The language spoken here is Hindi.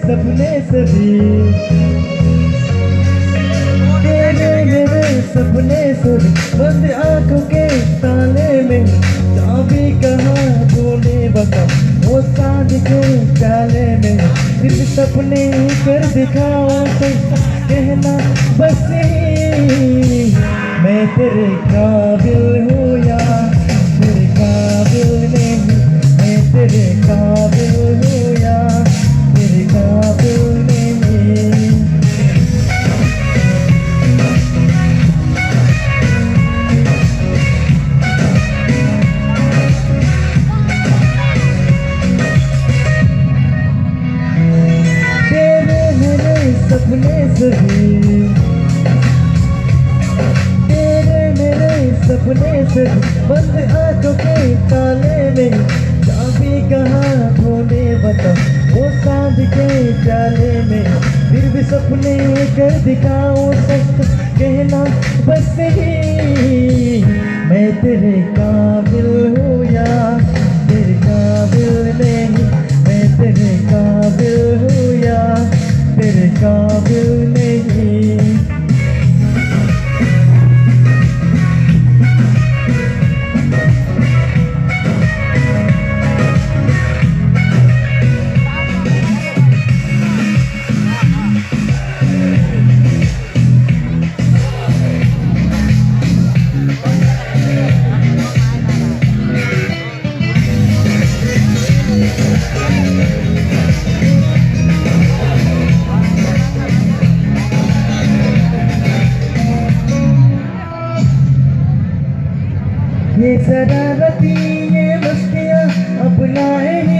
सपने सभी, तेरे मेरे सपने सभी, बंद आंखों के ताले में चाबी कहाँ ढूंढे बता, वो साँझ के प्याले में फिर भी सपने कर दिखाओ तो कहना बस यही, मैं तेरे काबिल हूँ या तेरे काबिल नहीं, मैं तेरे काबिल हूँ या तेरे काबिल नहीं। तेरे मेरे सपने सभी, तेरे मेरे सपने सभी, बंद आंखों के ताले में चाबी कहाँ ढूंढे बता, वो साँझ के प्याले में फिर भी सपने कर दिखाओ सच, कहना बस यही, मैं तेरे काबिल हूँ या तेरे काबिल नहीं, मैं तेरे काबिल हूँ या तेरे काबिल नहीं। ये शरारती ये मस्तियाँ अपनाए ही